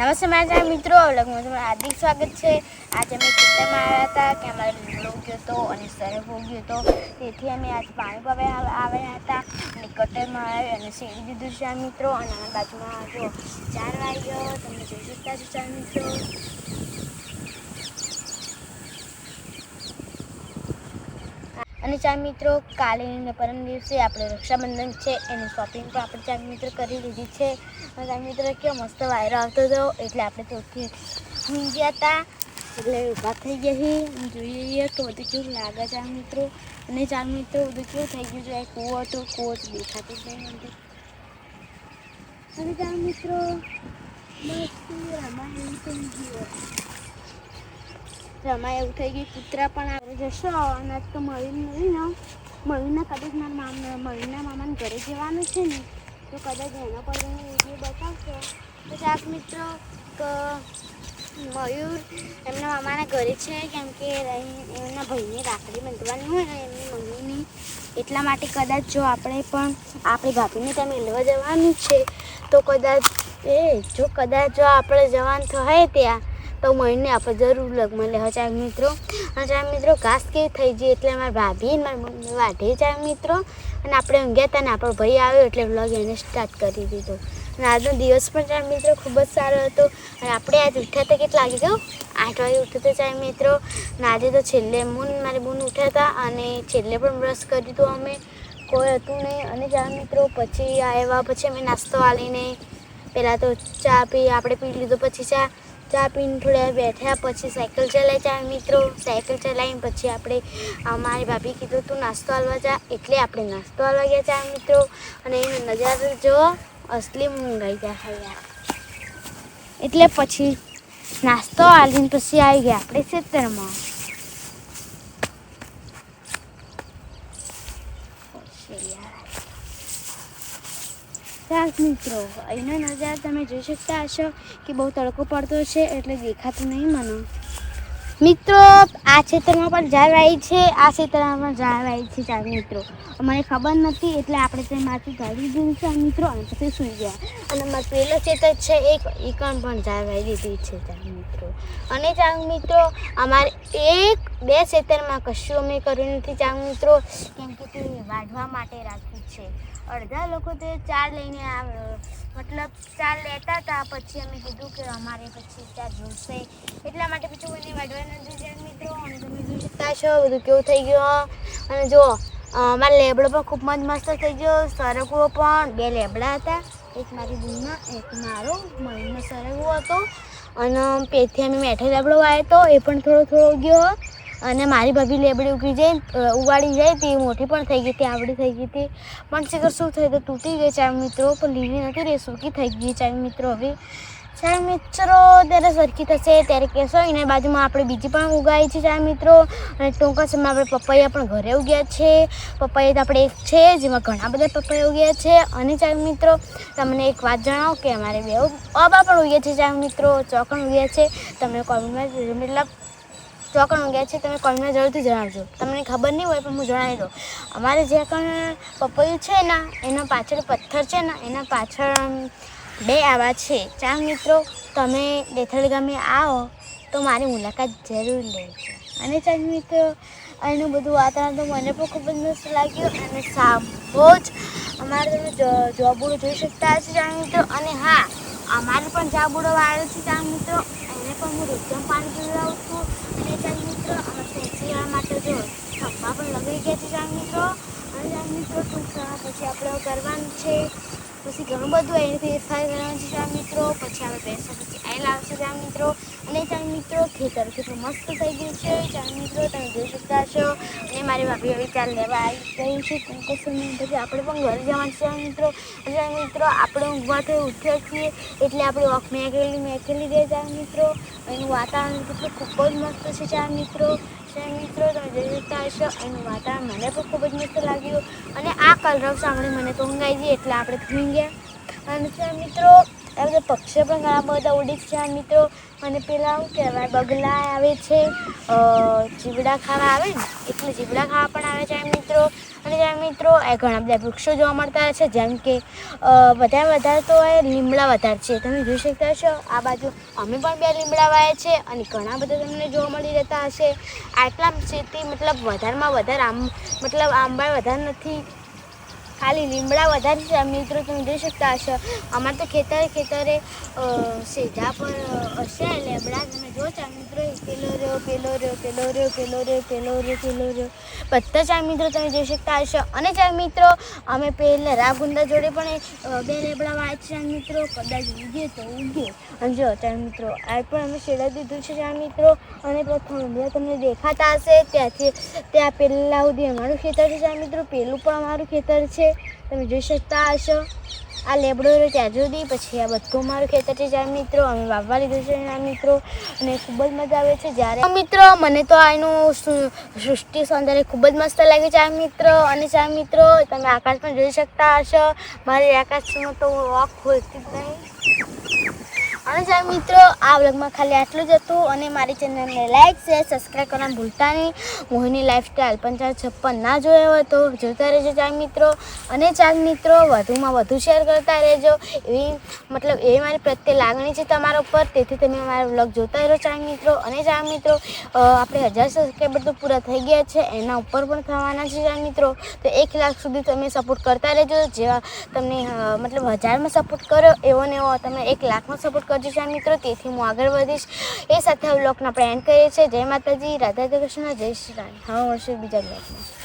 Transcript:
નમસ્તે મારા મિત્રો, વ્લોગમાં તમારું હાર્દિક સ્વાગત છે। આજે અમે ખેતરમાં આવ્યા હતા કે અમારે લીમડો ઉગ્યો હતો અને સરગવો ઉગ્યો હતો, તેથી અમે આજ પાણી પાવા આવ્યા હતા અને કટરમાં આવી અને શેરી દીધું છે મિત્રો। અને અમારી બાજુમાં જો 4 વાગ્યો, તમે જોઈ શકતા છો 4 મિત્રો। અને 4 મિત્રો, કાલે અને પરમ દિવસે આપણે રક્ષાબંધન છે એની શોપિંગ પણ આપણે 4 મિત્રો કરી લીધી છે। અને 4 મિત્રો કેવો મસ્ત વાયરો આવતો હતો એટલે આપણે તો ઊંઘી ગયા હતા, એટલે ઊભા થઈ ગયા જોઈએ તો બધું કેવું લાગે 4 મિત્રો। અને 4 મિત્રો બધું કેવું થઈ ગયું છે, કૂવો હતો, કૂવો તો દેખાતો જ નહીં મને। અને 4 મિત્રો મસ્ત રમાય એવું થઈ ગયું, કૂતરા પણ આવે જશો અને આજ તો મળીને કદાચ મારા મામાને ઘરે જવાનું છે ને, તો કદાચ એના પર વિડીયો બતાવશો તો 4 મિત્રો મયુર એમના મામાના ઘરે છે, કેમ કે એમના ભાઈને રાખડી બાંધવાની હોય ને એમની મમ્મીની, એટલા માટે કદાચ જો આપણે પણ આપણી ભાભીને ત્યાં મેળવા જવાનું છે તો કદાચ જો આપણે જવાનું થાય ત્યાં તો મહિને આપણે જરૂર લગમાં લે 4 મિત્રો। અને 4 મિત્રો ઘાસ કેવી થઈ ગઈ એટલે મારી ભાભી મારી મમ્મી વાઢે 4 મિત્રો। અને આપણે ઊંઘ્યા હતા ને આપણો ભાઈ આવ્યો એટલે વ્લોગ એને સ્ટાર્ટ કરી દીધો। અને આજનો દિવસ પણ 4 મિત્રો ખૂબ જ સારો હતો। અને આપણે આજ ઉઠ્યા હતા કેટલા વાગે કહો, 8 વાગે ઉઠ્યા હતા 4 મિત્રો। અને આજે તો છેલ્લે મારી બૂન ઉઠ્યા હતા અને છેલ્લે પણ બ્રશ કર્યું હતું અમે, કોઈ હતું નહીં। અને 4 મિત્રો પછી આવ્યા પછી અમે નાસ્તો આલીને પહેલાં તો ચા આપણે પી લીધો, પછી ચા પીને થોડા બેઠ્યા, પછી સાયકલ ચલાવી 4 મિત્રો। સાયકલ ચલાવીને પછી આપણે મારી ભાભી કીધું તું નાસ્તો આલવા જા, એટલે આપણે નાસ્તો આલવા ગયા 4 મિત્રો। અને એનો નજારો જો અસલી મૂંગાઈ જાય યાર, એટલે પછી નાસ્તો આલીને પછી આવી ગયા આપણે ખેતરમાં। મિત્રો અહીંનો નજારો તમે જોઈ શકતા હશો કે બહુ તડકો પડતો છે એટલે દેખાતું નહીં મને મિત્રો। આ ખેતરમાં પણ ઝાડ વાવી છે, આ ખેતરમાં પણ ઝાડ વાવી છે 4 મિત્રો। મને ખબર નથી એટલે આપણે તે માથું કાઢી દીધું 4 મિત્રો અને પછી સૂઈ ગયા। અને અમારે પહેલો ખેતર છે એક ઈકણ પણ ઝાડ વાવી દીધી છે 4 મિત્રો। અને 4 મિત્રો અમારે 1-2 ખેતરમાં કશું અમે કર્યું નથી 4 મિત્રો, કેમ કે તે વાઢવા માટે રાખ્યું છે। અડધા લોકો તે 4 લઈને મતલબ 4 લેતા હતા, પછી અમે કીધું કે અમારે પછી 4 જોઈશે એટલા માટે પછી કોઈને વાઢવા નથી 4 મિત્રો। અને તમે જોઈ શકતા છો બધું કેવું થઈ ગયું। અને જો અમારા લેબડો પણ ખૂબ મસ્ત થઈ ગયો, સરગવો પણ 2 લેબડા હતા, એક મારી બૂનનો એક મારો મળીને સરગવો હતો। અને પેથી અમે મેઠો લેબડો વાવ્યો હતો, એ પણ થોડો ગયો। અને મારી ભાભી લેબડી ઉગાડી જાય તે મોટી પણ થઈ ગઈ હતી, આવડી થઈ ગઈ હતી, પણ શીખર શું થયું તો તૂટી ગઈ 4 મિત્રો, પણ લીલી નથી રહી, સૂકી થઈ ગઈ 4 મિત્રો। હવે 4 મિત્રો ત્યારે સરખી થશે ત્યારે કહેશો। એના બાજુમાં આપણે બીજી પણ ઉગાવી છે 4 મિત્રો। અને ટૂંકા સમયમાં આપણે પપૈયા પણ ઘરે ઉગ્યા છે, પપૈયા તો આપણે એક છે જેમાં ઘણા બધા પપૈયા ઉગ્યા છે। અને 4 મિત્રો તમને એક વાત જણાવો કે અમારે 2 આંબા પણ ઉગ્યા છે 4 મિત્રો, ચોકણ ઉગ્યા છે, તમે કોમેન્ટમાં મતલબ ચોકણ ઉગ્યા છે તમે કોમેન્ટમાં જરૂરથી જણાવજો, તમને ખબર નહીં હોય પણ હું જણાવી દઉં। અમારે જે પણ પપૈયું છે ને એના પાછળ પથ્થર છે ને એના પાછળ 2 આવા છે 4 મિત્રો। તમે બેથલ ગામે આવો તો મારી મુલાકાત જરૂર લેજો। અને 4 મિત્રો અહીંનું બધું વાતાવરણ તો મને પણ ખૂબ જ મસ્ત લાગ્યું। અને સાબો જ અમારે તમે જાબુડો જોઈ શકતા હશો 4 મિત્રો। અને હા, અમારે પણ જાબુડો વાળો છે 4 મિત્રો, એને પણ હું રોજમ પાણી પીવડાવું છું। અને 4 મિત્રો અમારે પેન્સિલ માટે જો ખંભા પણ લગાવી ગયા છે 4 મિત્રો। અને 4 મિત્રો ટૂંક સમય પછી આપણે કરવાનું છે, પછી ઘણું બધું એનાથી કરવાનું છે 4 મિત્રો। પછી આપણે પૈસા પછી આવેલ આવશે 4 મિત્રો। અને 4 મિત્રો ખેતર કેટલું મસ્ત થઈ ગયું છે 4 મિત્રો, તમે જોઈ શકતા હશો। અને મારી ભાભી હવે 4 લેવા આવી ગઈ છે, ટૂંકો સમય પછી આપણે પણ ઘરે જવાનું છે 4 મિત્રો। અને 4 મિત્રો આપણે ઊંઘવાથી ઉઠ્યા છીએ એટલે આપણે વોક મેકેલી દે 4 મિત્રો। એનું વાતાવરણ કેટલું ખૂબ જ મસ્ત છે 4 મિત્રો। 4 મિત્રો તમે જોઈ શકતા હશો એનું વાતાવરણ મને પણ ખૂબ જ મસ્ત લાગ્યું। અને આ કલરવ સાંભળી મને તો ઊંઘ આવી ગઈ એટલે આપણે થઈ ગયા। અને 4 મિત્રો આ બધા પક્ષીઓ પણ ઘણા બધા ઉડી છે 4 મિત્રો। અને પેલા શું કહેવાય બગલા આવે છે, જીવડા ખાવા આવે ને એટલે જીવડા ખાવા પણ આવે 4 મિત્રો। અને ચાર મિત્રો ઘણા બધા વૃક્ષો જોવા મળતા હોય છે, જેમ કે વધારે તો એ લીમડા વધારે છે. તમે જોઈ શકતા હશો આ બાજુ અમે પણ 2 લીમડા વાયા છે અને ઘણા બધા તમને જોવા મળી રહેતા હશે. આટલા છે મતલબ વધારેમાં વધારે આંબા વધારે નથી, ખાલી લીમડા વધારે છે. મિત્રો તમે જોઈ શકતા હશો અમારે તો ખેતરે સીધા પર હશે લીમડા. તમે જો ચાર મિત્રો પેલો રહ્યો બધા ચાર મિત્રો તમે જોઈ શકતા હશો. અને ચાર મિત્રો અમે પહેલા રાગુંડા જોડે પણ 2 લીમડા વાયા છે ચાર મિત્રો. કદાચ ઉગે તો ઉગે. અને જો ચાર મિત્રો આ પણ અમે શેડા દીધું છે ચાર મિત્રો. અને પ્રથમ તમને દેખાતા હશે ત્યાં પહેલાં સુધી અમારું ખેતર છે ચાર મિત્રો, પેલું પણ અમારું ખેતર છે. તમે જોઈ શકતા હશો આ લેબડો રહ્યો ત્યાં સુધી, પછી આ બધું અમારું ખેતર છે ચાર મિત્રો. અમે વાવવા લીધું છે ચાર મિત્રો અને ખૂબ જ મજા આવે છે જ્યારે મિત્રો. મને તો આનું સૃષ્ટિ સૌંદર્ય ખૂબ જ મસ્ત લાગે ચાર મિત્રો. અને ચાર મિત્રો તમે આકાશ પણ જોઈ શકતા હશો. મારી આકાશમાં તો વોક ખોલતી જ નહીં. અને ચાર મિત્રો આ વ્લોગમાં ખાલી આટલું જ હતું. અને મારી ચેનલને લાઈક શેર સબસ્ક્રાઈબ કરવાનું ભૂલતા નહીં. મોહિની લાઈફસ્ટાઈલ 5556 ના જોયો હોય તો જોતા રહેજો ચાર મિત્રો. અને ચાર મિત્રો વધુમાં વધુ શેર કરતા રહેજો. એવી મારી પ્રત્યે લાગણી છે તમારા ઉપર, તેથી તમે મારા વ્લોગ જોતા રહો ચાર મિત્રો. અને ચાર મિત્રો આપણે 1000 સબસ્ક્રાઈબર તો પૂરા થઈ ગયા છે, એના ઉપર પણ થવાના છે ચાર મિત્રો. તો 1 લાખ સુધી તમે સપોર્ટ કરતા રહેજો. જેવા તમને 1000માં સપોર્ટ કર્યો એવો ને એવો તમે 1 લાખમાં સપોર્ટ કરજો ચાર મિત્રો. તેથી હું આગળ વધીશ. એ સાથે વ્લોગને આપણે એન્ડ કરીએ છીએ. જય માતાજી, રાધા કૃષ્ણ, જય શ્રી રામ. હવે મળશે બીજા વ્લોગમાં.